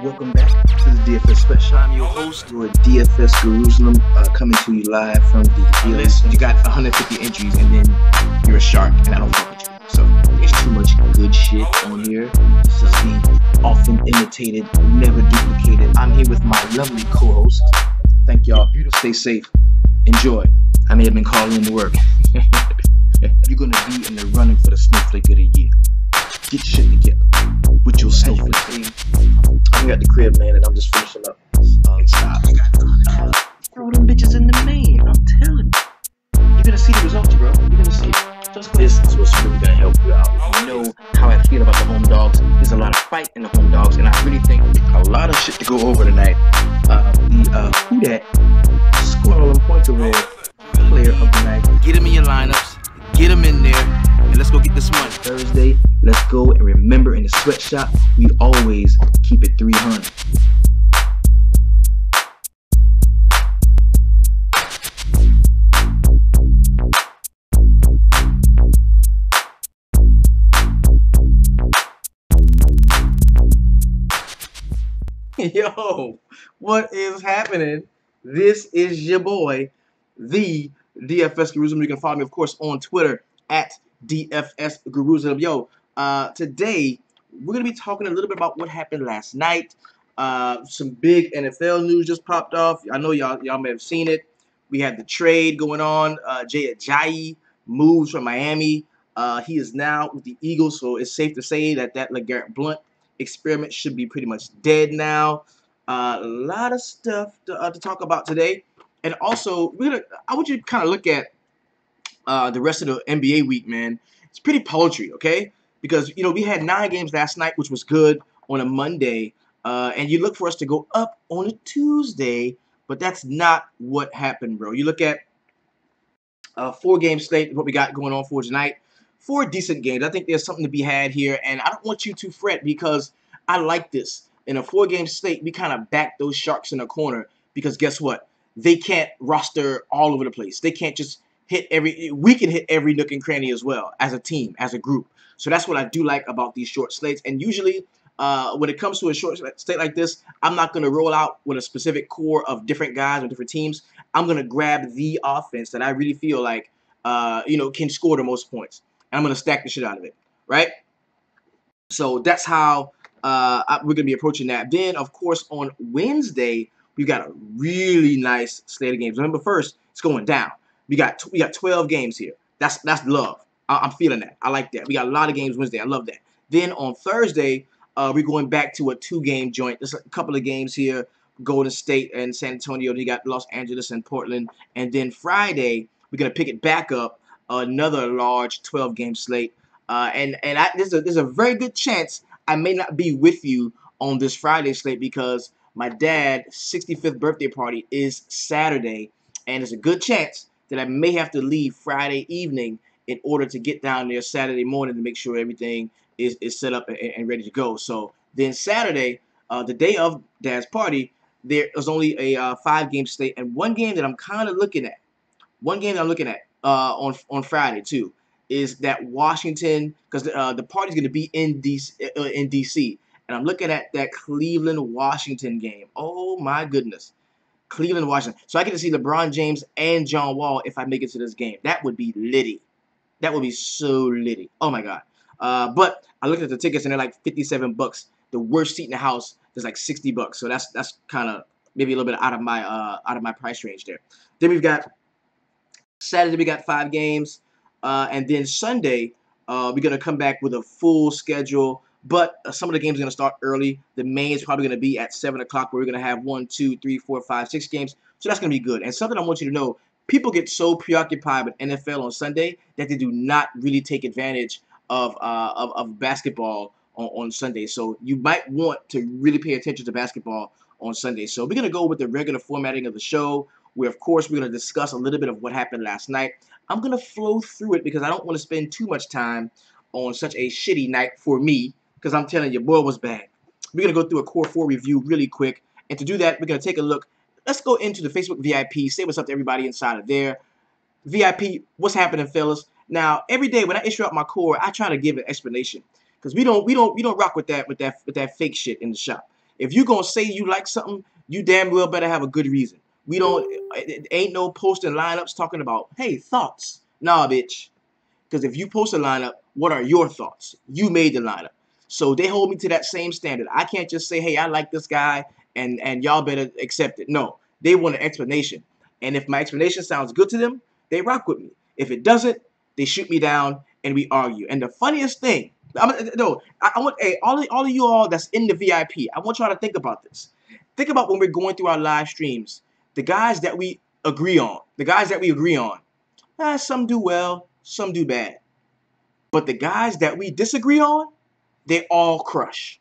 Welcome back to the DFS Sweatshop. I'm your host, your DFS Jerusalem, coming to you live from the list. You got 150 entries, and then you're a shark, and I don't fuck with you. So there's too much good shit on here. This is the often imitated, never duplicated. I'm here with my lovely co-host. Thank y'all. Stay safe. Enjoy. I may have been calling in to work. You're gonna be in the running for the Snowflake of the Year. Get your shit together with your snowflake. I'm at the crib, man, and I'm just finishing up. Throw them bitches in the main. I'm telling you. You're gonna see the results, bro. You're gonna see it. This is what's really gonna help you out. You know how I feel about the home dogs. There's a lot of fight in the home dogs, and I really think a lot of shit to go over tonight. Who that scored all them points over there? Player of the night. Get him in your lineups. Get him in there, and let's go get this money. Thursday, let's go, and remember, in the sweatshop, we always keep it 300. Yo, what is happening? This is your boy, the DFS Jerusalem. You can follow me, of course, on Twitter at DFS Jerusalem. Yo, today we're gonna be talking a little bit about what happened last night. Some big NFL news just popped off. I know y'all may have seen it. We had the trade going on. Jay Ajayi moves from Miami. He is now with the Eagles, so it's safe to say that LeGarrette Blount experiment should be pretty much dead now. A lot of stuff to talk about today. And also, I want you to kind of look at the rest of the NBA week, man. It's pretty paltry, okay? Because, you know, we had 9 games last night, which was good on a Monday. And you look for us to go up on a Tuesday, but that's not what happened, bro. You look at 4-game slate, what we got going on for tonight. 4 decent games. I think there's something to be had here, and I don't want you to fret because I like this. In a 4-game slate, we kind of back those sharks in the corner because guess what? They can't roster all over the place. They can't just we can hit every nook and cranny as well as a team, as a group. So that's what I do like about these short slates. And usually when it comes to a short slate like this, I'm not going to roll out with a specific core of different guys or different teams. I'm going to grab the offense that I really feel like, can score the most points. And I'm going to stack the shit out of it, right? So that's how we're going to be approaching that. Then, of course, on Wednesday, we've got a really nice slate of games. Remember, first, it's going down. We got 12 games here. That's love. I'm feeling that. I like that. We got a lot of games Wednesday. I love that. Then on Thursday, we're going back to a 2-game joint. There's a couple of games here. Golden State and San Antonio. They got Los Angeles and Portland. And then Friday, we're going to pick it back up. Another large 12-game slate. There's a very good chance I may not be with you on this Friday slate because my dad's 65th birthday party is Saturday, and there's a good chance that I may have to leave Friday evening in order to get down there Saturday morning to make sure everything is set up and ready to go. So then Saturday, the day of Dad's party, there is only a 5-game slate, and one game that I'm kind of looking at. One game that I'm looking at on Friday too is that Washington, because the party's going to be in DC. And I'm looking at that Cleveland-Washington game. Oh, my goodness. Cleveland-Washington. So I get to see LeBron James and John Wall if I make it to this game. That would be litty. That would be so litty. Oh, my God. But I looked at the tickets, and they're like $57. The worst seat in the house is like $60. So that's kind of maybe a little bit out of my price range there. Then we've got Saturday, we got 5 games. And then Sunday, we're going to come back with a full schedule. But some of the games are going to start early. The main is probably going to be at 7 o'clock where we're going to have 1, 2, 3, 4, 5, 6 games. So that's going to be good. And something I want you to know, people get so preoccupied with NFL on Sunday that they do not really take advantage of basketball on Sunday. So you might want to really pay attention to basketball on Sunday. So we're going to go with the regular formatting of the show where, of course, we're going to discuss a little bit of what happened last night. I'm going to flow through it because I don't want to spend too much time on such a shitty night for me. Because I'm telling you, boy, was bad. We're going to go through a Core 4 review really quick. And to do that, we're going to take a look. Let's go into the Facebook VIP, say what's up to everybody inside of there. VIP, what's happening, fellas? Now, every day when I issue out my core, I try to give an explanation. Because we don't rock with that fake shit in the shop. If you gonna say you like something, you damn well better have a good reason. We don't. It ain't no posting lineups talking about, hey, thoughts. Nah, bitch. Because if you post a lineup, what are your thoughts? You made the lineup. So they hold me to that same standard. I can't just say, hey, I like this guy, and y'all better accept it. No, they want an explanation. And if my explanation sounds good to them, they rock with me. If it doesn't, they shoot me down and we argue. And the funniest thing, I want hey, all of you all that's in the VIP, I want y'all to think about this. Think about when we're going through our live streams, the guys that we agree on, some do well, some do bad. But the guys that we disagree on, they all crush.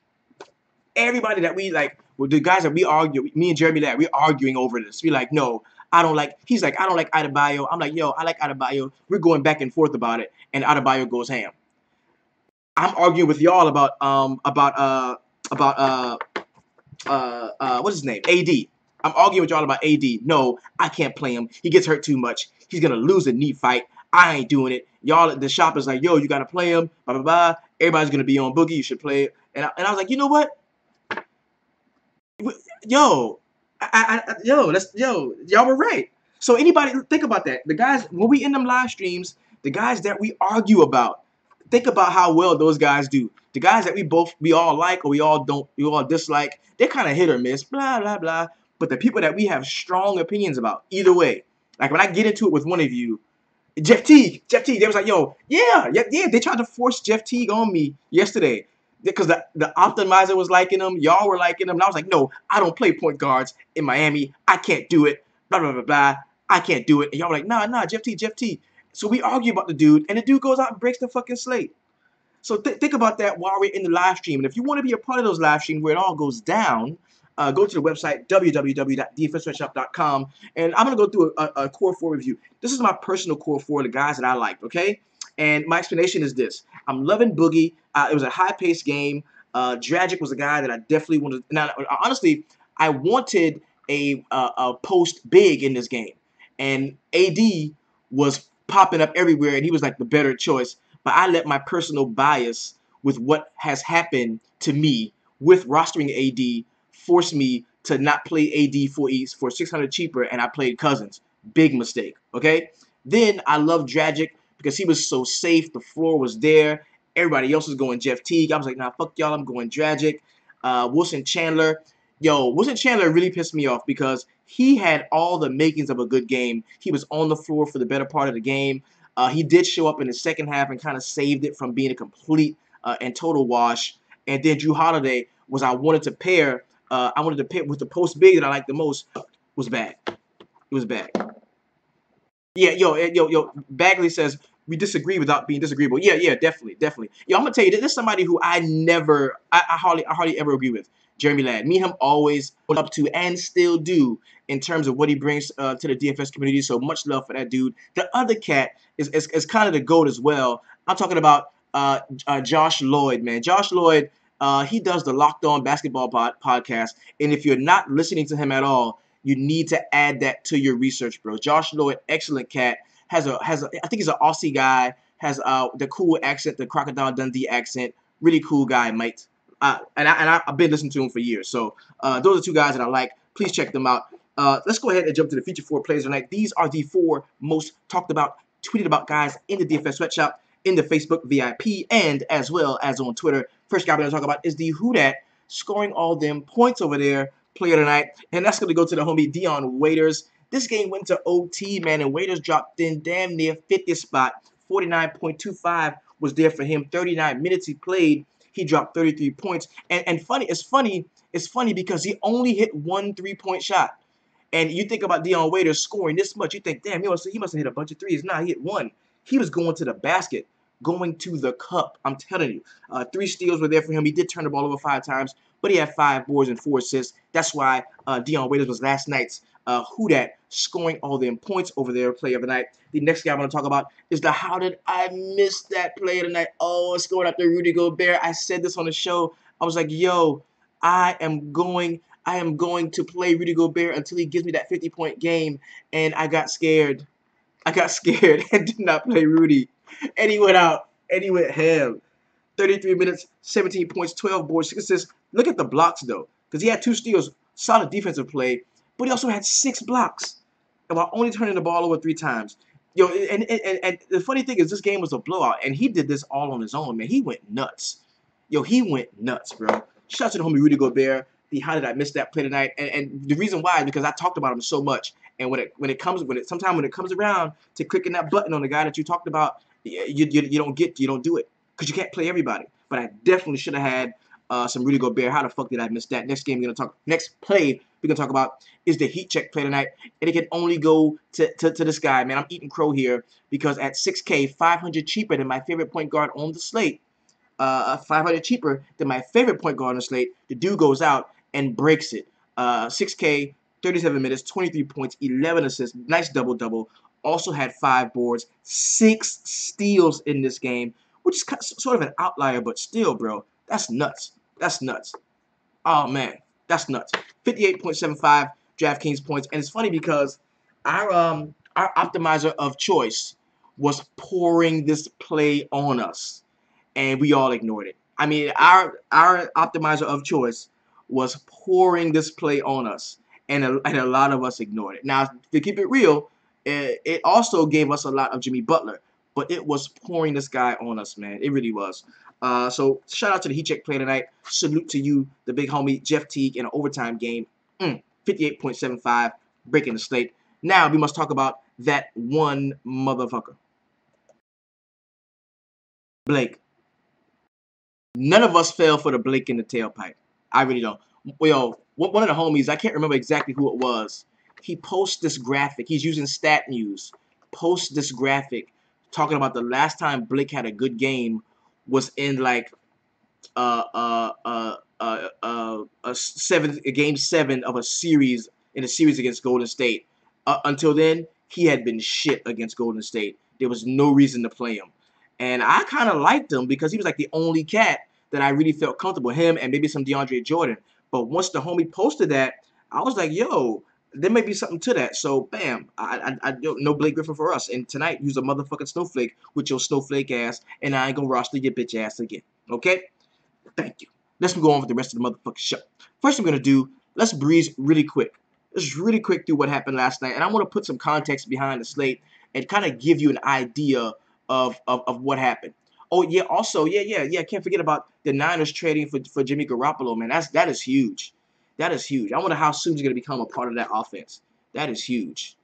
Everybody that we like, well, the guys that we argue, me and Jeremy Ladd, we're arguing over this. We like, no, I don't like. He's like, I don't like Adebayo. I'm like, yo, I like Adebayo. We're going back and forth about it, and Adebayo goes ham. I'm arguing with y'all about what's his name? AD. I'm arguing with y'all about AD. No, I can't play him. He gets hurt too much. He's gonna lose a knee fight. I ain't doing it. Y'all, the shop is like, yo, you gotta play him. Blah blah blah. Everybody's gonna be on Boogie. You should play it. And I was like, you know what? Yo, y'all were right. So anybody think about that. The guys when we in them live streams, the guys that we argue about, think about how well those guys do. The guys that we all like or we all dislike, they're kind of hit or miss, blah blah blah. But the people that we have strong opinions about, either way, like when I get into it with one of you, Jeff Teague, they was like, yo, yeah. They tried to force Jeff Teague on me yesterday because the optimizer was liking him, y'all were liking him, and I was like, no, I don't play point guards in Miami. I can't do it. Blah blah blah blah. I can't do it. And y'all were like, nah, Jeff Teague. So we argue about the dude, and the dude goes out and breaks the fucking slate. So think about that while we're in the live stream. And if you want to be a part of those live streams where it all goes down, go to the website, www.dfssweatshop.com. And I'm going to go through a core 4 review. This is my personal core 4, the guys that I liked, okay? And my explanation is this. I'm loving Boogie. It was a high-paced game. Dragic was a guy that I definitely wanted. Now, honestly, I wanted a post big in this game. And AD was popping up everywhere, and he was like the better choice. But I let my personal bias with what has happened to me with rostering AD force me to not play AD for 600 cheaper, and I played Cousins. Big mistake, okay? Then I love Dragic because he was so safe. The floor was there. Everybody else was going Jeff Teague. I was like, nah, fuck y'all. I'm going Dragic. Wilson Chandler. Yo, Wilson Chandler really pissed me off because he had all the makings of a good game. He was on the floor for the better part of the game. He did show up in the second half and kind of saved it from being a complete and total wash. And then Drew Holiday I wanted to pair with the post big that I like the most. Was bad. It was bad. Yeah, yo. Bagley says we disagree without being disagreeable. Yeah, definitely. Yo, I'm gonna tell you, this is somebody who I hardly ever agree with. Jeremy Ladd. Me and him always up to and still do in terms of what he brings to the DFS community. So much love for that dude. The other cat is kind of the GOAT as well. I'm talking about Josh Lloyd, man. Josh Lloyd, he does the Locked On Basketball podcast. And if you're not listening to him at all, you need to add that to your research, bro. Josh Lloyd, excellent cat. I think he's an Aussie guy. Has the cool accent, the Crocodile Dundee accent. Really cool guy, mate. And I've been listening to him for years. So those are 2 guys that I like. Please check them out. Let's go ahead and jump to the feature 4 plays tonight. These are the 4 most talked about, tweeted about guys in the DFS Sweatshop, in the Facebook VIP, and as well as on Twitter. First guy we're going to talk about is the Who Dat scoring all them points over there player tonight. And that's going to go to the homie Dion Waiters. This game went to OT, man, and Waiters dropped in damn near 50 spot. 49.25 was there for him. 39 minutes he played. He dropped 33 points. And it's funny because he only hit 1 3-point shot. And you think about Dion Waiters scoring this much, you think, damn, he must have hit a bunch of threes. Nah, he hit 1. He was going to the basket, going to the cup. I'm telling you. 3 steals were there for him. He did turn the ball over 5 times, but he had 5 boards and 4 assists. That's why Dion Waiters was last night's Who Dat, scoring all them points over there, play of the night. The next guy I want to talk about is the How Did I Miss That Play of the Night? Oh, it's going after Rudy Gobert. I said this on the show. I was like, yo, I am going to play Rudy Gobert until he gives me that 50-point game, and I got scared. and did not play Rudy. And he went out, and he went ham. 33 minutes, 17 points, 12 boards, 6 assists. Look at the blocks, though. because he had 2 steals, solid defensive play, but he also had 6 blocks while only turning the ball over 3 times. Yo, and the funny thing is, this game was a blowout, and he did this all on his own, man. He went nuts. Yo, he went nuts, bro. Shout out to the homie Rudy Gobert. How did I miss that play tonight? And the reason why is because I talked about him so much. And when it comes around to clicking that button on the guy that you talked about, you don't do it because you can't play everybody. But I definitely should have had some Rudy Gobert. How the fuck did I miss that? Next play we're gonna talk about is the heat check play tonight, and it can only go to this guy, man. I'm eating crow here because at 6K, 500 cheaper than my favorite point guard on the slate. 500 cheaper than my favorite point guard on the slate. The dude goes out and breaks it. 6K, 37 minutes, 23 points, 11 assists, nice double-double. Also had 5 boards, 6 steals in this game, which is sort of an outlier, but still, bro, that's nuts. That's nuts. Oh, man, that's nuts. 58.75 DraftKings points, and it's funny because our optimizer of choice was pouring this play on us, and we all ignored it. I mean, our optimizer of choice was pouring this play on us, and a lot of us ignored it. Now, to keep it real, it also gave us a lot of Jimmy Butler, but it was pouring this guy on us, man. It really was. So shout out to the heat check play tonight. Salute to you, the big homie Jeff Teague in an overtime game. 58.75, breaking the slate. Now we must talk about that one motherfucker, Blake. None of us fell for the Blake in the tailpipe. I really don't. Well, one of the homies, I can't remember exactly who it was. He posts this graphic. He's using Stat News. Posts this graphic talking about the last time Blake had a good game was in like game 7 of a series against Golden State. Until then, he had been shit against Golden State. There was no reason to play him. And I kind of liked him because he was like the only cat that I really felt comfortable. Him and maybe some DeAndre Jordan. But once the homie posted that, I was like, yo, there may be something to that. So, bam, I no Blake Griffin for us. And tonight, use a motherfucking snowflake with your snowflake ass, and I ain't gonna roster your bitch ass again. Okay? Thank you. Let's go on with the rest of the motherfucking show. First, I'm gonna do, let's breeze really quick. Let's really quick through what happened last night, and I want to put some context behind the slate and kind of give you an idea of what happened. Oh yeah, also can't forget about the Niners trading for Jimmy Garoppolo, man. That is huge. That is huge. I wonder how soon he's gonna become a part of that offense. That is huge.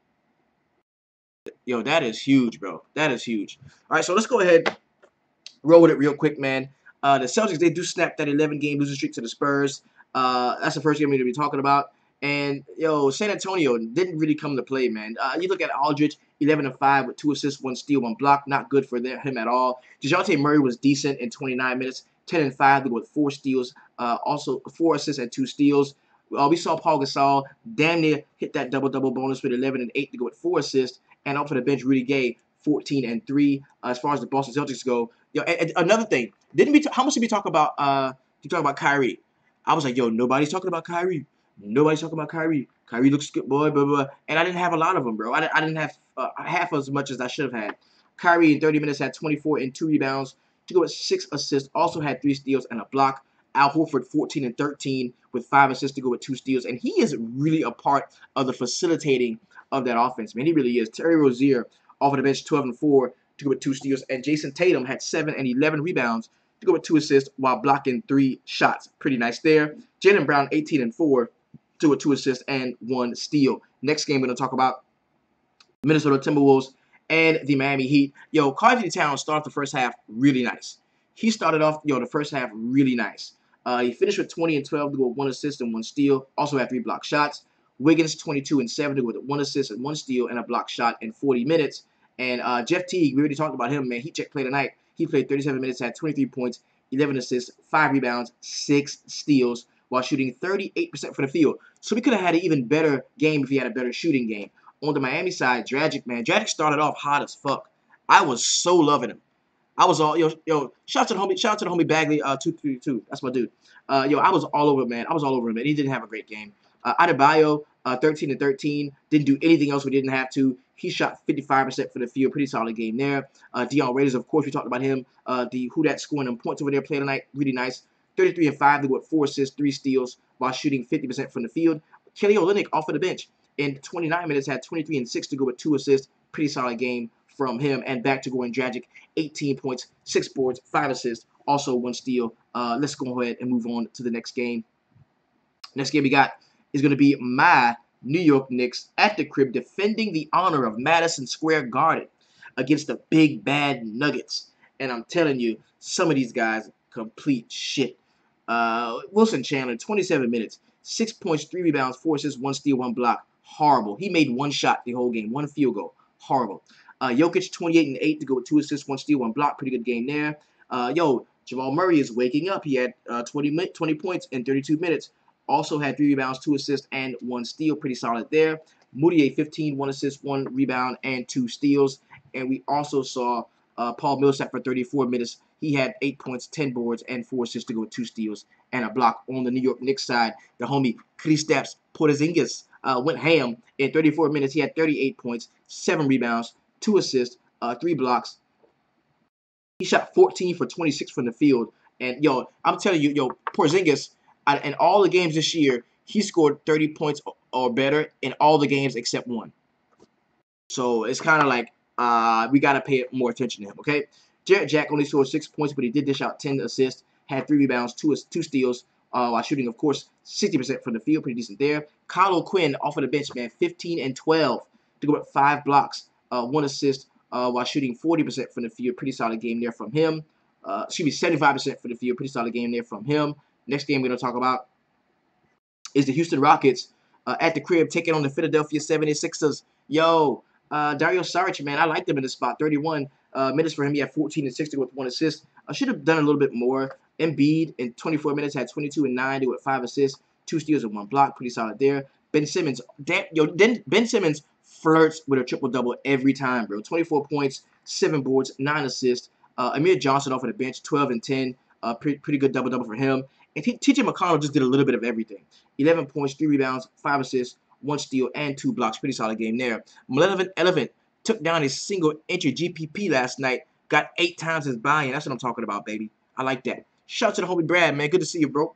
Yo, that is huge, bro. That is huge. All right, so let's go ahead, roll with it real quick, man. The Celtics, they do snap that 11-game losing streak to the Spurs. That's the first game we're gonna be talking about. And, yo, San Antonio didn't really come to play, man. You look at Aldridge, 11-5 with 2 assists, 1 steal, 1 block. Not good for him at all. DeJounte Murray was decent in 29 minutes, 10-5 with 4 steals, also 4 assists and 2 steals. We saw Paul Gasol damn near hit that double-double bonus with 11 and 8 to go with 4 assists. And off of the bench, Rudy Gay, 14 and 3. As far as the Boston Celtics go, yo, and another thing, how much did we talk about? Kyrie? I was like, yo, nobody's talking about Kyrie. Nobody's talking about Kyrie. Kyrie looks good, boy, blah, blah. And I didn't have a lot of them, bro. I didn't have half as much as I should have had. Kyrie in 30 minutes had 24 and 2 rebounds to go with 6 assists. Also had 3 steals and a block. Al Horford 14 and 13 with 5 assists to go with 2 steals. And he is really a part of the facilitating of that offense, man. He really is. Terry Rozier off of the bench 12 and 4 to go with 2 steals. And Jason Tatum had 7 and 11 rebounds to go with 2 assists while blocking 3 shots. Pretty nice there. Jaylen Brown 18 and 4. To a 2 assists and 1 steal. Next game, we're going to talk about Minnesota Timberwolves and the Miami Heat. Yo, Karl-Anthony Towns started the first half really nice. He started off, the first half really nice. He finished with 20 and 12 to go with 1 assist and 1 steal. Also had 3 block shots. Wiggins 22 and 7 to go with 1 assist and 1 steal and a block shot in 40 minutes. And Jeff Teague, we already talked about him, man. He check play tonight. He played 37 minutes, had 23 points, 11 assists, 5 rebounds, 6 steals, while shooting 38% from the field. So we could have had an even better game if he had a better shooting game. On the Miami side, Dragic, man. Dragic started off hot as fuck. I was so loving him. I was all, shout out to the homie Bagley, 232. That's my dude. I was all over, man. I was all over him, and he didn't have a great game. Adebayo, 13 and 13. Didn't do anything else we didn't have to. He shot 55% for the field. Pretty solid game there. Dion Waiters, of course, we talked about him. Who that scoring them points over there playing tonight. Really nice. 33 and 5 to go with 4 assists, 3 steals while shooting 50% from the field. Kelly Olynyk off of the bench in 29 minutes had 23 and 6 to go with 2 assists. Pretty solid game from him. And back to Goran Dragic, 18 points, 6 boards, 5 assists, also 1 steal. Let's go ahead and move on to the next game. Next game we got is going to be my New York Knicks at the crib defending the honor of Madison Square Garden against the big bad Nuggets. And I'm telling you, some of these guys complete shit. Wilson Chandler, 27 minutes, 6 points, 3 rebounds, 4 assists, 1 steal, 1 block. Horrible. He made 1 shot the whole game, 1 field goal. Horrible. Jokic, 28 and 8 to go with 2 assists, 1 steal, 1 block. Pretty good game there. Jamal Murray is waking up. He had 20 points in 32 minutes. Also had 3 rebounds, 2 assists, and 1 steal. Pretty solid there. Moutier, 15, 1 assist, 1 rebound, and 2 steals. And we also saw Paul Millsap for 34 minutes. He had 8 points, 10 boards, and 4 assists to go with 2 steals and a block. On the New York Knicks side, the homie Kristaps Porzingis went ham in 34 minutes. He had 38 points, 7 rebounds, 2 assists, 3 blocks. He shot 14 for 26 from the field. And, I'm telling you, Porzingis, in all the games this year, he scored 30 points or better in all the games except one. So it's kind of like we got to pay more attention to him, okay? Jarrett Jack only scored 6 points, but he did dish out 10 assists, had 3 rebounds, 2 steals, while shooting, of course, 60% from the field. Pretty decent there. Kyle O'Quinn off of the bench, man, 15 and 12 to go with 5 blocks, 1 assist, while shooting 40% from the field. Pretty solid game there from him. 75% for the field. Pretty solid game there from him. Next game we're going to talk about is the Houston Rockets at the crib taking on the Philadelphia 76ers. Dario Saric, man, I liked him in the spot. 31 minutes for him. He had 14 and 60 with 1 assist. I should have done a little bit more. Embiid in 24 minutes had 22 and 9 with 5 assists, 2 steals and 1 block. Pretty solid there. Ben Simmons, Ben Simmons flirts with a triple-double every time, bro. 24 points, 7 boards, 9 assists. Amir Johnson off of the bench, 12 and 10. Pretty good double-double for him. And T.J. McConnell just did a little bit of everything. 11 points, 3 rebounds, 5 assists, 1 steal, and 2 blocks. Pretty solid game there. Malevolent Elephant took down his single-entry GPP last night. Got 8 times his buy-in. That's what I'm talking about, baby. I like that. Shout out to the homie Brad, man. Good to see you, bro.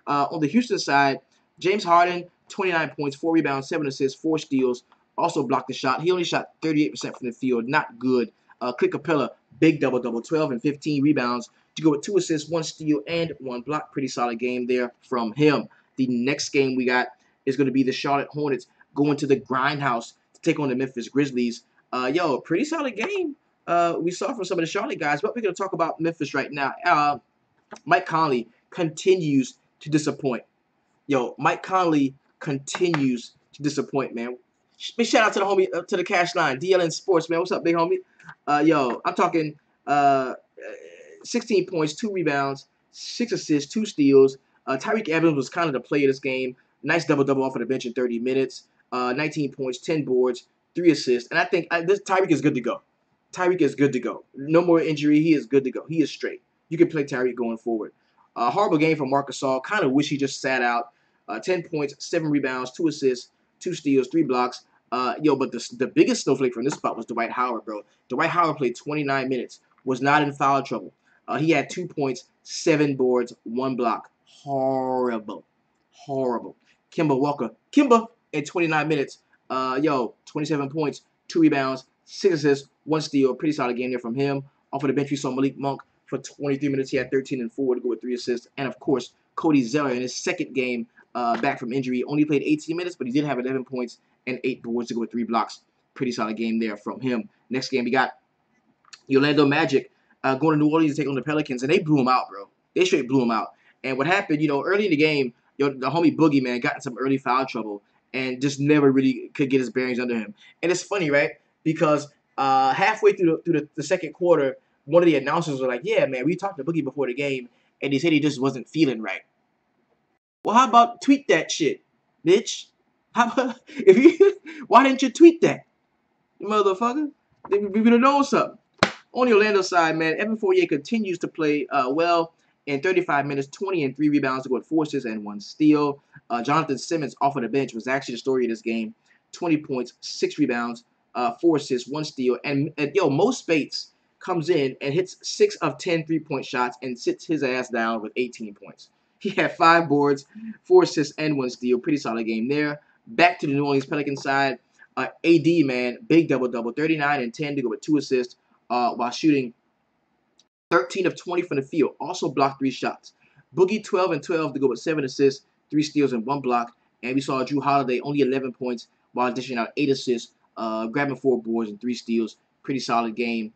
On the Houston side, James Harden, 29 points, 4 rebounds, 7 assists, 4 steals. Also blocked the shot. He only shot 38% from the field. Not good. Clint Capella, big double-double, 12 and 15 rebounds to go with 2 assists, 1 steal, and 1 block. Pretty solid game there from him. The next game we got is going to be the Charlotte Hornets going to the Grindhouse to take on the Memphis Grizzlies. Pretty solid game we saw from some of the Charlotte guys, but we're going to talk about Memphis right now. Mike Conley continues to disappoint. Mike Conley continues to disappoint, man. Big shout out to the homie, to the cash line, DLN Sports, man. What's up, big homie? I'm talking 16 points, 2 rebounds, 6 assists, 2 steals. Tyreek Evans was kind of the play of this game. Nice double-double off of the bench in 30 minutes. 19 points, 10 boards, 3 assists. And I think this Tyreek is good to go. Tyreek is good to go. No more injury. He is good to go. He is straight. You can play Tyreek going forward. Horrible game from Marc Gasol. Kind of wish he just sat out. 10 points, 7 rebounds, 2 assists, 2 steals, 3 blocks. But the biggest snowflake from this spot was Dwight Howard, bro. Dwight Howard played 29 minutes. Was not in foul trouble. He had 2 points, 7 boards, 1 block. Horrible. Kemba Walker. Kemba in 29 minutes. 27 points, 2 rebounds, 6 assists, 1 steal. Pretty solid game there from him. Off of the bench, we saw Malik Monk for 23 minutes. He had 13 and 4 to go with 3 assists. And, of course, Cody Zeller in his second game back from injury. Only played 18 minutes, but he did have 11 points and 8 boards to go with 3 blocks. Pretty solid game there from him. Next game, we got the Orlando Magic going to New Orleans to take on the Pelicans. And they blew him out, bro. They straight blew him out. And what happened, early in the game, the homie Boogie, man, got in some early foul trouble and just never really could get his bearings under him. And it's funny, right? Because halfway through the second quarter, one of the announcers was like, yeah, man, we talked to Boogie before the game, and he said he just wasn't feeling right. Well, how about tweet that shit, bitch? Why didn't you tweet that, motherfucker? We would have known something. On the Orlando side, man, Evan Fournier continues to play well. In 35 minutes, 20 and 3 rebounds to go with 4 assists and 1 steal. Jonathan Simmons off of the bench was actually the story of this game. 20 points, 6 rebounds, 4 assists, 1 steal. And Mo Spates comes in and hits 6 of 10 3-point shots and sits his ass down with 18 points. He had 5 boards, 4 assists, and 1 steal. Pretty solid game there. Back to the New Orleans Pelicans side. AD, man, big double-double, 39 and 10 to go with 2 assists while shooting 13 of 20 from the field. Also blocked 3 shots. Boogie, 12 and 12 to go with 7 assists, 3 steals, and 1 block. And we saw Drew Holiday only 11 points while dishing out 8 assists, grabbing 4 boards and 3 steals. Pretty solid game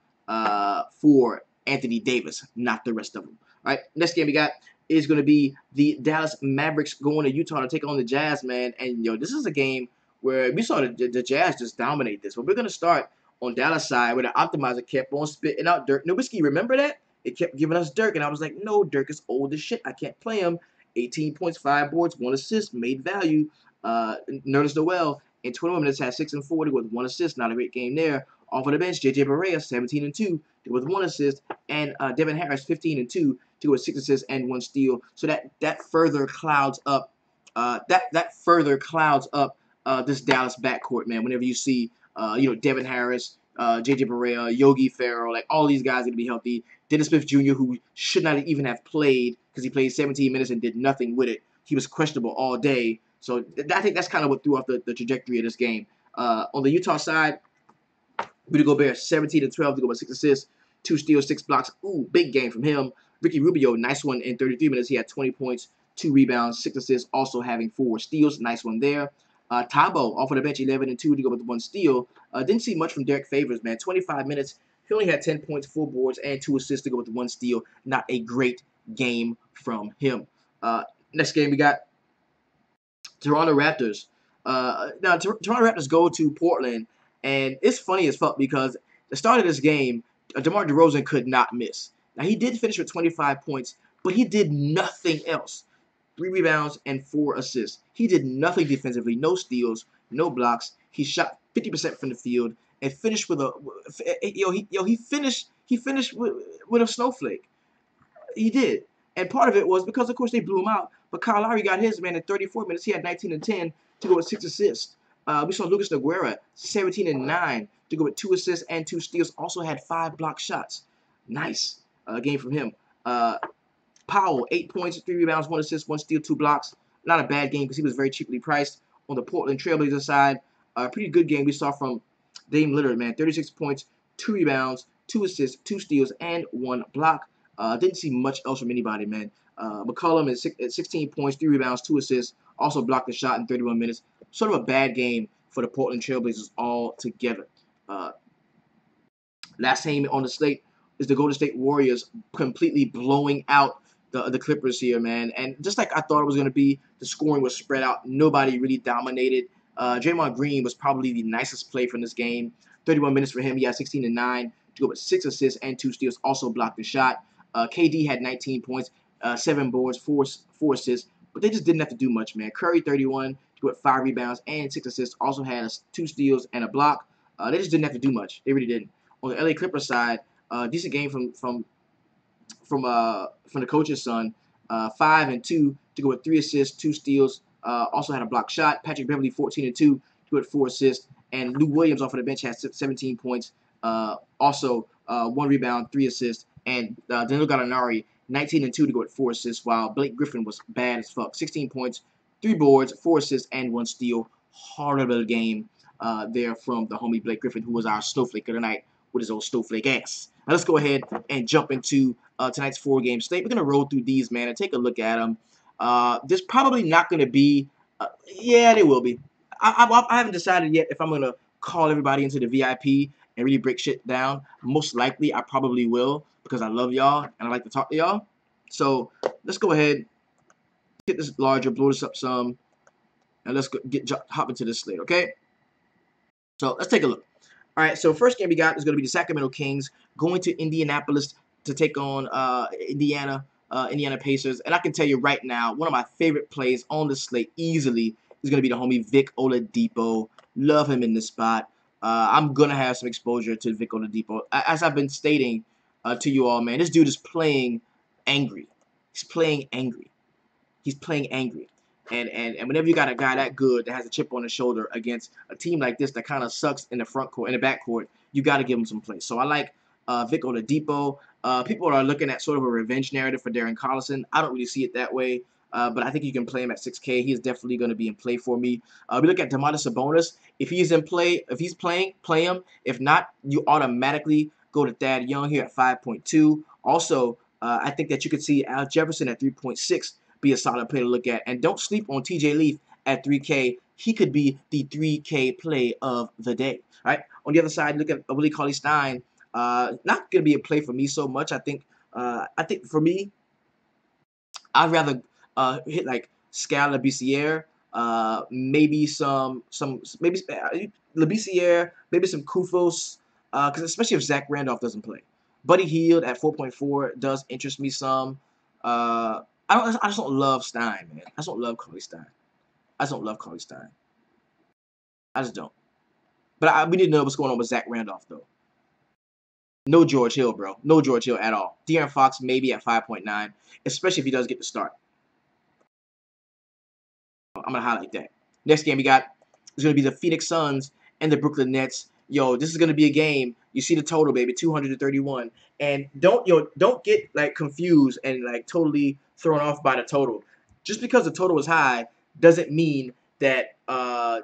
for Anthony Davis, not the rest of them. All right, next game we got is going to be the Dallas Mavericks going to Utah to take on the Jazz, man. And, this is a game where we saw the Jazz just dominate this. But we're going to start on Dallas side where the optimizer kept on spitting out Dirk Nowitzki. Remember that? It kept giving us Dirk, and I was like, no, Dirk is old as shit. I can't play him. 18 points, 5 boards, 1 assist, made value. Nerlens Noel in 21 minutes had 6 and 40 with 1 assist. Not a great game there. Off of the bench, JJ Barea, 17 and 2 with 1 assist, and Devin Harris, 15 and 2 with 6 assists and 1 steal. So that further clouds up this Dallas backcourt, man. Whenever you see Devin Harris, JJ Barea, Yogi Ferrell, like all these guys are gonna be healthy. Dennis Smith Jr., who should not even have played because he played 17 minutes and did nothing with it. He was questionable all day. So I think that's kind of what threw off the trajectory of this game. On the Utah side, Rudy Gobert, 17 and 12 to go with 6 assists, 2 steals, 6 blocks. Ooh, big game from him. Ricky Rubio, nice one in 33 minutes. He had 20 points, 2 rebounds, 6 assists, also having 4 steals. Nice one there. Tabo, off of the bench, 11 and 2 to go with 1 steal. Didn't see much from Derek Favors, man. 25 minutes. He only had 10 points, 4 boards, and 2 assists to go with 1 steal. Not a great game from him. Next game we got Toronto Raptors. Now, Toronto Raptors go to Portland, and it's funny as fuck because the start of this game, DeMar DeRozan could not miss. Now, he did finish with 25 points, but he did nothing else. 3 rebounds and 4 assists. He did nothing defensively, no steals, no blocks. He shot 50% from the field and finished with he finished with a snowflake. He did. And part of it was because, of course, they blew him out. But Kyle Lowry got his, man, in 34 minutes. He had 19 and 10 to go with 6 assists. We saw Lucas Nogueira, 17 and 9 to go with 2 assists and 2 steals. Also had 5 block shots. Nice game from him. Powell, 8 points, 3 rebounds, 1 assist, 1 steal, 2 blocks. Not a bad game because he was very cheaply priced. On the Portland Trailblazers side, a pretty good game we saw from Dame Lillard, man. 36 points, 2 rebounds, 2 assists, 2 steals, and 1 block. Didn't see much else from anybody, man. McCollum at 16 points, 3 rebounds, 2 assists. Also blocked the shot in 31 minutes. Sort of a bad game for the Portland Trailblazers altogether. Last game on the slate is the Golden State Warriors completely blowing out the Clippers here, man. And just like I thought it was going to be, the scoring was spread out. Nobody really dominated. Draymond Green was probably the nicest play from this game. 31 minutes for him. He had 16 and 9 to go with 6 assists and 2 steals. Also blocked the shot. KD had 19 points, 7 boards, 4 assists. But they just didn't have to do much, man. Curry, 31 to go with 5 rebounds and 6 assists. Also had 2 steals and a block. They just didn't have to do much. They really didn't. On the LA Clippers side, decent game from the coach's son. 5 and 2 to go with 3 assists, 2 steals. Also had a block shot. Patrick Beverley, 14 and 2 to go with 4 assists. And Lou Williams off of the bench had 17 points. Also 1 rebound, 3 assists. And Danilo Gallinari, 19 and 2 to go with 4 assists, while Blake Griffin was bad as fuck. 16 points, 3 boards, 4 assists, and 1 steal. Horrible game there from the homie Blake Griffin, who was our snowflake of the night with his old snowflake ass. Now let's go ahead and jump into tonight's 4-game slate. We're going to roll through these, man, and take a look at them. There's probably not going to be yeah, there will be. I haven't decided yet if I'm going to call everybody into the VIP and really break shit down. Most likely, I probably will because I love y'all and I like to talk to y'all. So let's go ahead, get this larger, blow this up some, and let's hop into this slate, okay? So let's take a look. All right, so first game we got is going to be the Sacramento Kings going to Indianapolis to take on Indiana Pacers. And I can tell you right now, one of my favorite plays on the slate easily is going to be the homie Vic Oladipo. Love him in this spot. I'm going to have some exposure to Vic Oladipo. As I've been stating to you all, man, this dude is playing angry. He's playing angry. He's playing angry. And whenever you got a guy that good that has a chip on his shoulder against a team like this that kind of sucks in the front court, in the back court, you got to give him some play. So I like Vic Oladipo. People are looking at sort of a revenge narrative for Darren Collison. I don't really see it that way. But I think you can play him at 6K. He is definitely going to be in play for me. We look at Domantas Sabonis. If he's in play, if he's playing, play him. If not, you automatically go to Thad Young here at 5.2. Also, I think that you could see Al Jefferson at 3.6 be a solid play to look at. And don't sleep on TJ Leaf at 3K. He could be the 3K play of the day. All right. On the other side, look at Willie Cauley-Stein. Not going to be a play for me so much. I think for me, I'd rather hit like Scal Labissiere, maybe maybe Labissiere, maybe some Kufos, because especially if Zach Randolph doesn't play. Buddy Hield at 4.4 does interest me some. I just don't love Stein, man. I just don't love Cauley-Stein. I just don't love Cauley-Stein. I just don't. But we need to know what's going on with Zach Randolph, though. No George Hill, bro. No George Hill at all. De'Aaron Fox maybe at 5.9, especially if he does get the start. I'm going to highlight that. Next game we got is going to be the Phoenix Suns and the Brooklyn Nets. Yo, this is going to be a game. You see the total, baby, 231. And don't get like confused and like totally thrown off by the total. Just because the total is high doesn't mean that the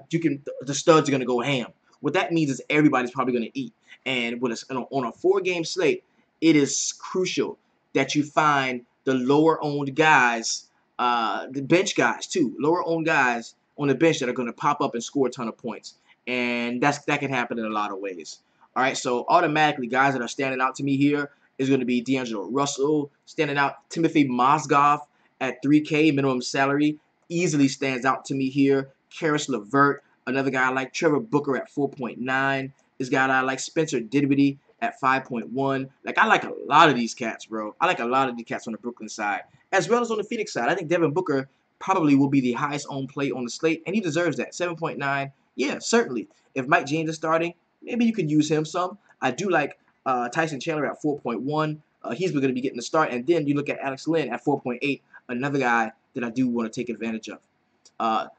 studs are going to go ham. What that means is everybody's probably going to eat. And on a 4-game slate, it is crucial that you find the lower-owned guys, the bench guys too, lower-owned guys on the bench that are going to pop up and score a ton of points. And that can happen in a lot of ways. All right, so automatically, guys that are standing out to me here is going to be D'Angelo Russell, standing out Timothy Mozgov at 3K minimum salary, easily stands out to me here. Karis LeVert, another guy I like. Trevor Booker at 4.9. This guy I like, Spencer Dinwiddie at 5.1. Like, I like a lot of these cats, bro. I like a lot of the cats on the Brooklyn side, as well as on the Phoenix side. I think Devin Booker probably will be the highest owned play on the slate, and he deserves that. 7.9. Yeah, certainly. If Mike James is starting, maybe you can use him some. I do like Tyson Chandler at 4.1. He's going to be getting the start. And then you look at Alex Len at 4.8, another guy that I do want to take advantage of.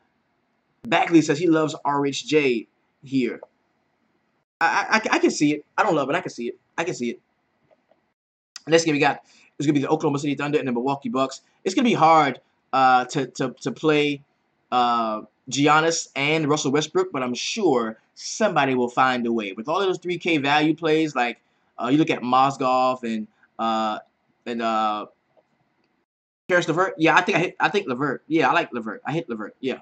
Backley says he loves RHJ here. I can see it. I don't love it. I can see it. I can see it. Next game we got is going to be the Oklahoma City Thunder and the Milwaukee Bucks. It's going to be hard to play Giannis and Russell Westbrook, but I'm sure somebody will find a way. With all of those 3K value plays, like you look at Mozgov and Karis LeVert. Yeah, I think LeVert. Yeah, I like LeVert. I hit LeVert. Yeah.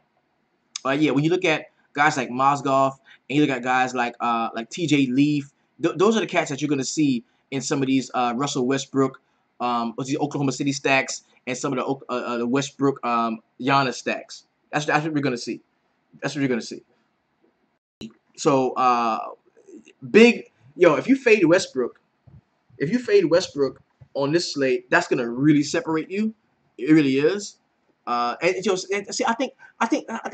Yeah, when you look at guys like Mozgov and you look at guys like TJ Leaf, those are the cats that you're going to see in some of these Russell Westbrook, these Oklahoma City stacks, and some of the Westbrook Giannis stacks. That's what we're going to see. That's what you're going to see. So, if you fade Westbrook, on this slate, that's going to really separate you. It really is. See, I think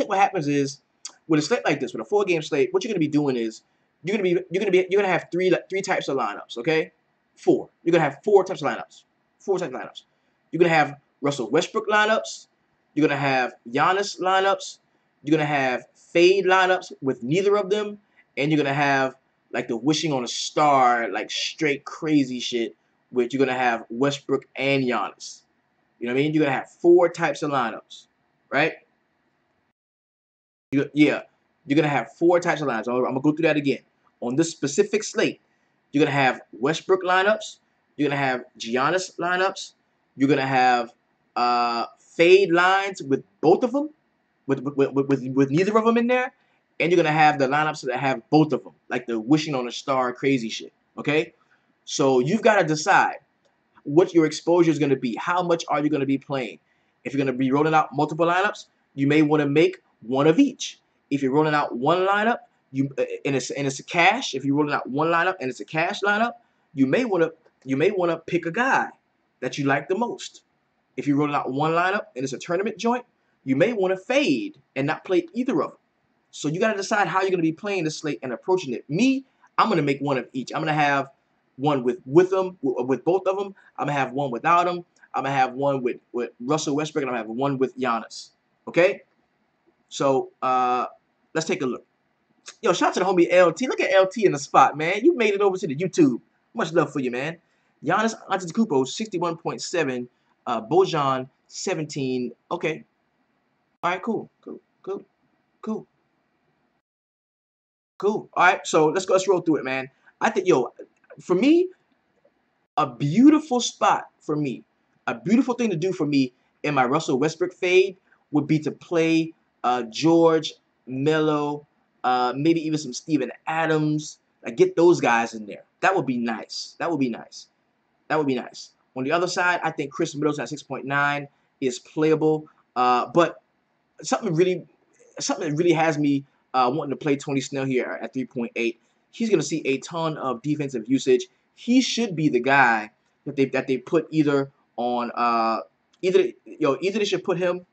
what happens is with a slate like this, with a 4-game slate, what you're gonna be doing is you're gonna have three types of lineups, okay? 4. You're gonna have 4 types of lineups. 4 types of lineups. You're gonna have Russell Westbrook lineups. You're gonna have Giannis lineups. You're gonna have fade lineups with neither of them, and you're gonna have like the wishing on a star, like straight crazy shit, which you're gonna have Westbrook and Giannis. You know what I mean? You're going to have 4 types of lineups, right? You're going to have 4 types of lineups. I'm going to go through that again. On this specific slate, you're going to have Westbrook lineups. You're going to have Giannis lineups. You're going to have fade lines with both of them, with neither of them in there. And you're going to have the lineups that have both of them, like the wishing on a star crazy shit, okay? So you've got to decide what your exposure is going to be. How much are you going to be playing? If you're going to be rolling out multiple lineups, you may want to make one of each. If you're rolling out one lineup, and it's a cash. If you're rolling out one lineup and it's a cash lineup, you may want to pick a guy that you like the most. If you're rolling out one lineup and it's a tournament joint, you may want to fade and not play either of them. So you got to decide how you're going to be playing the slate and approaching it. Me, I'm going to make one of each. I'm going to have one with both of them. I'm gonna have one without them. I'm gonna have one with Russell Westbrook, and I'm gonna have one with Giannis. Okay? So let's take a look. Yo, shout out to the homie LT. Look at LT in the spot, man. You made it over to the YouTube. Much love for you, man. Giannis Antetokounmpo, 61.7. Bojan, 17. Okay. All right, cool. Cool. Cool. Cool. Cool. All right, so let's roll through it, man. I think, for me, a beautiful spot for me, a beautiful thing to do for me in my Russell Westbrook fade would be to play George, Melo, maybe even some Steven Adams. Like, get those guys in there. That would be nice. That would be nice. That would be nice. On the other side, I think Chris Middleton at 6.9 is playable, but something that really has me wanting to play Tony Snell here at 3.8. He's going to see a ton of defensive usage. He should be the guy that they put either on either they should put him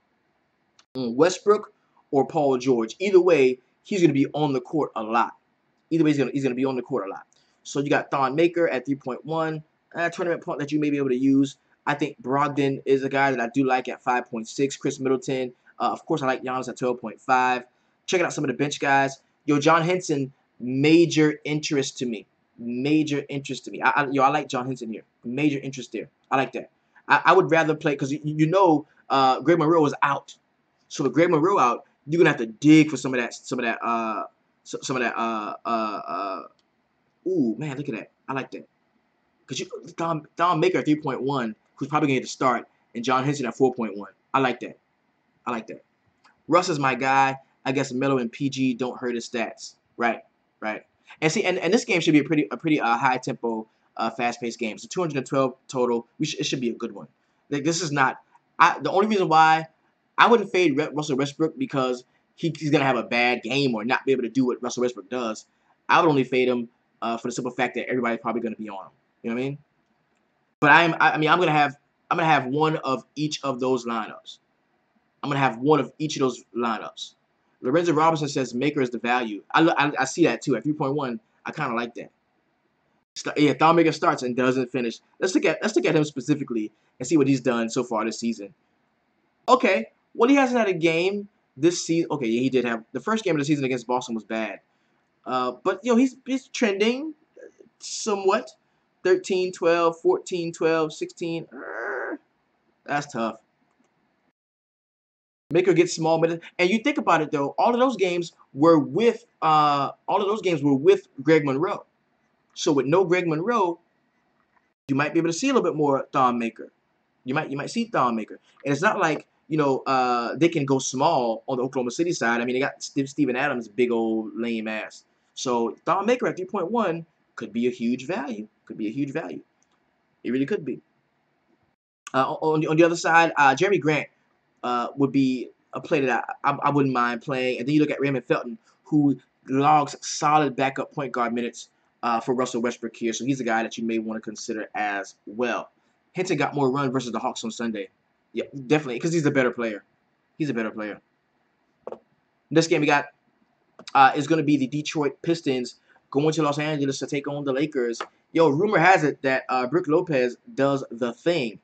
on Westbrook or Paul George. Either way, he's going to be on the court a lot. Either way, he's gonna be on the court a lot. So you got Thon Maker at 3.1, tournament point that you may be able to use. I think Brogdon is a guy that I do like at 5.6. Chris Middleton, of course, I like Giannis at 12.5. Checking out some of the bench guys. John Henson, major interest to me. Major interest to me. I like John Henson here. Major interest there. I like that. I would rather play because Greg Monroe is out. So with Greg Monroe out, you're gonna have to dig for some of that. Ooh, man, look at that. I like that. Because Thon Maker at 3.1, who's probably going to get the start, and John Henson at 4.1. I like that. I like that. Russ is my guy. I guess Melo and PG don't hurt his stats. Right, right. And see, and this game should be a pretty high tempo, fast paced game. So 212 total. It should be a good one. Like, this is not. The only reason why I wouldn't fade Russell Westbrook because he's gonna have a bad game or not be able to do what Russell Westbrook does. I would only fade him for the simple fact that everybody's probably gonna be on him. You know what I mean? But I'm gonna have one of each of those lineups. I'm gonna have one of each of those lineups. Lorenzo Robinson says Maker is the value. I see that too at 3.1. I kind of like that. Yeah, Thon Maker starts and doesn't finish. Let's look at him specifically and see what he's done so far this season. Okay, well, he hasn't had a game this season. Okay, yeah, he did have the first game of the season against Boston was bad. But he's trending somewhat. 13, 12, 14, 12, 16. That's tough. Maker gets small minutes. And you think about it though, all of those games were with Greg Monroe. So with no Greg Monroe, you might be able to see a little bit more Thon Maker. You might see Thon Maker. And it's not like, they can go small on the Oklahoma City side. I mean, they got Steven Adams, big old lame ass. So Thon Maker at 3.1 could be a huge value. Could be a huge value. It really could be. On the other side, Jeremy Grant would be a player that I wouldn't mind playing. And then you look at Raymond Felton, who logs solid backup point guard minutes for Russell Westbrook here. So he's a guy that you may want to consider as well. Hinton got more run versus the Hawks on Sunday. Yeah, definitely, because he's a better player. He's a better player. This game we got is going to be the Detroit Pistons going to Los Angeles to take on the Lakers. Yo, rumor has it that Brook Lopez does the thing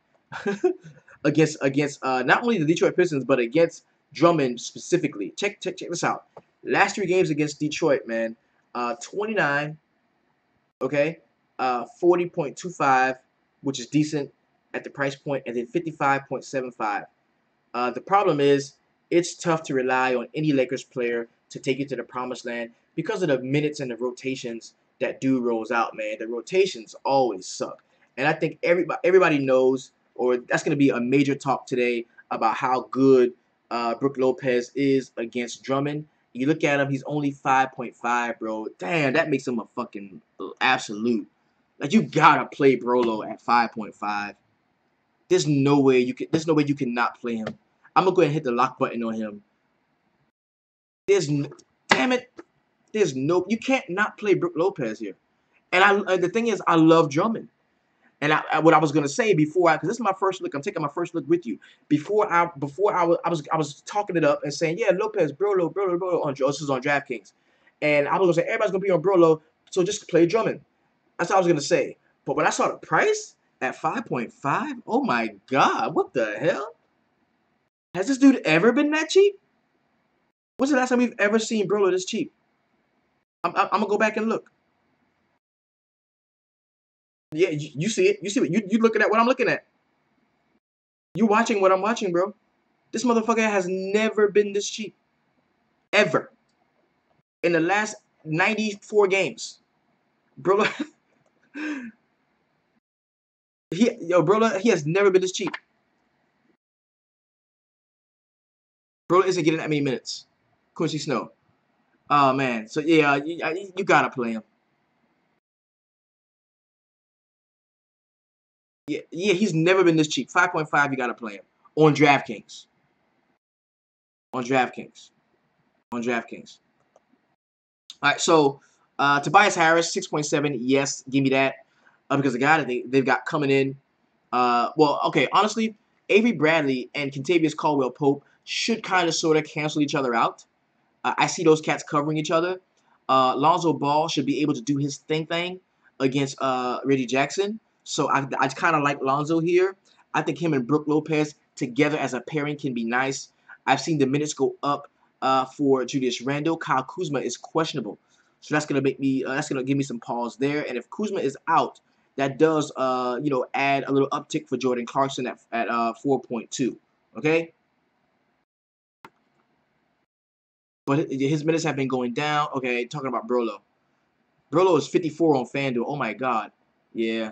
against not only the Detroit Pistons, but against Drummond specifically. Check this out. Last 3 games against Detroit, man. 29, okay, 40.25, which is decent at the price point, and then 55.75. The problem is it's tough to rely on any Lakers player to take you to the promised land because of the minutes and the rotations that dude rolls out, man. The rotations always suck. And I think everybody knows, or that's going to be a major talk today about how good Brook Lopez is against Drummond. You look at him, he's only 5.5, bro. Damn, that makes him a fucking absolute. Like, you gotta play Brolo at 5.5. There's no way you cannot play him. I'm gonna go ahead and hit the lock button on him. Damn it. You can't not play Brook Lopez here. And the thing is, I love Drummond. And what I was gonna say because this is my first look. I'm taking my first look with you. Before I was talking it up and saying, yeah, Lopez, Brolo on this is on DraftKings, and I was gonna say everybody's gonna be on Brolo, so just play Drummond. That's what I was gonna say. But when I saw the price at 5.5, oh my god, what the hell? Has this dude ever been that cheap? When's the last time we've ever seen Brolo this cheap? I'm gonna go back and look. Yeah, you see it. You see what you looking at what I'm looking at. You watching what I'm watching, bro. This motherfucker has never been this cheap. Ever. In the last 94 games. Bro, he has never been this cheap. Bro isn't getting that many minutes. Quincy Snow. Oh man. So yeah, you gotta play him. Yeah, he's never been this cheap. 5.5, you gotta play him. On DraftKings. On DraftKings. On DraftKings. All right, so Tobias Harris, 6.7. Yes, give me that. Because the guy that they've got coming in. Well, okay, honestly, Avery Bradley and Kentavious Caldwell-Pope should kind of sort of cancel each other out. I see those cats covering each other. Lonzo Ball should be able to do his thing against Reggie Jackson. So I kind of like Lonzo here. I think him and Brook Lopez together as a pairing can be nice. I've seen the minutes go up for Julius Randle. Kyle Kuzma is questionable. So that's gonna make me that's gonna give me some pause there. And if Kuzma is out, that does add a little uptick for Jordan Clarkson at 4.2. Okay. But his minutes have been going down. Okay, talking about Brolo. Brolo is 54 on FanDuel. Oh my God. Yeah.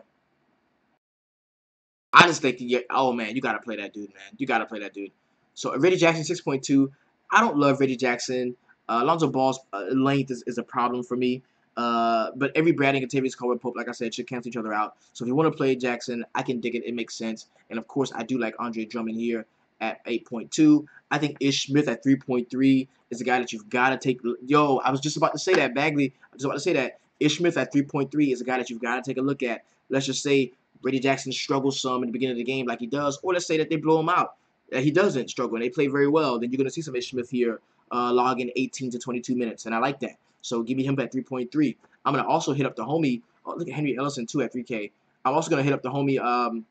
I just think, oh man, you gotta play that dude, man. You gotta play that dude. So Reggie Jackson 6.2. I don't love Reggie Jackson. Lonzo Ball's length is a problem for me. But every Bradley and Kentavious Caldwell-Pope, like I said, should cancel each other out. So if you want to play Jackson, I can dig it. It makes sense. And of course, I do like Andre Drummond here at 8.2. I think Ish Smith at 3.3 is a guy that you've got to take. Yo, I was just about to say that, Bagley. I was about to say that. Ish Smith at 3.3 is a guy that you've got to take a look at. Let's just say Reggie Jackson struggles some in the beginning of the game like he does, or let's say that they blow him out. He doesn't struggle and they play very well. Then you're going to see some Ish Smith here logging 18 to 22 minutes, and I like that. So give me him at 3.3. I'm going to also hit up the homie. Oh, look at Henry Ellison, too, at 3K. I'm also going to hit up the homie,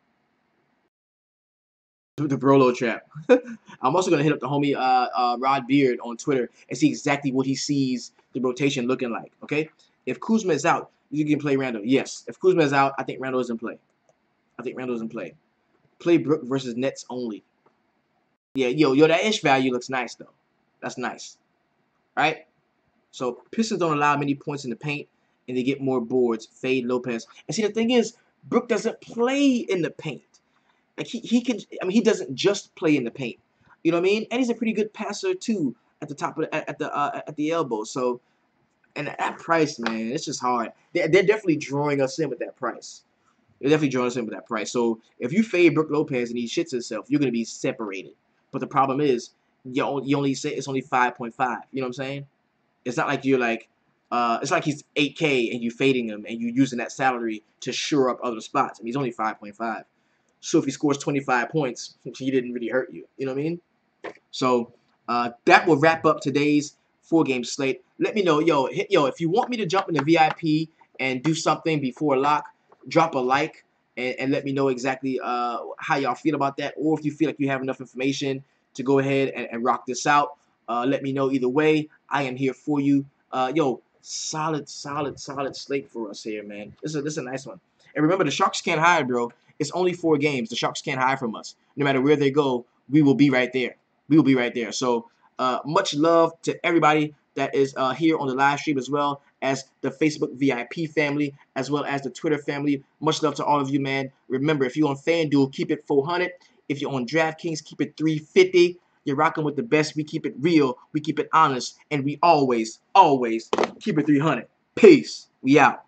the Brolo trap. I'm also going to hit up the homie Rod Beard on Twitter and see exactly what he sees the rotation looking like, okay? If Kuzma is out, you can play Randall. Yes. If Kuzma is out, I think Randall is in play. I think Randall is in play. Play Brook versus Nets only. Yeah, yo, that ish value looks nice, though. That's nice. Right? So Pistons don't allow many points in the paint, and they get more boards. Fade Lopez. And see, the thing is, Brook doesn't play in the paint. Like he can. I mean, he doesn't just play in the paint. You know what I mean? And he's a pretty good passer too at the top of at the elbow. So, and at that price, man, it's just hard. They're definitely drawing us in with that price. They're definitely drawing us in with that price. So if you fade Brook Lopez and he shits himself, you're gonna be separated. But the problem is, you only say it's only 5.5. You know what I'm saying? It's not like you're like, it's like he's 8K and you fading him and you using that salary to shore up other spots. I mean, he's only 5.5. So if he scores 25 points, he didn't really hurt you. You know what I mean? So that will wrap up today's 4-game slate. Let me know, yo, if you want me to jump in the VIP and do something before lock, drop a like and let me know exactly how y'all feel about that. Or if you feel like you have enough information to go ahead and rock this out, let me know either way. I am here for you. Yo, solid slate for us here, man. This is a nice one. And remember, the Sharks can't hide, bro. It's only 4 games. The Sharks can't hide from us. No matter where they go, we will be right there. We will be right there. So much love to everybody that is here on the live stream, as well as the Facebook VIP family, as well as the Twitter family. Much love to all of you, man. Remember, if you're on FanDuel, keep it 400. If you're on DraftKings, keep it 350. You're rocking with the best. We keep it real. We keep it honest. And we always keep it 300. Peace. We out.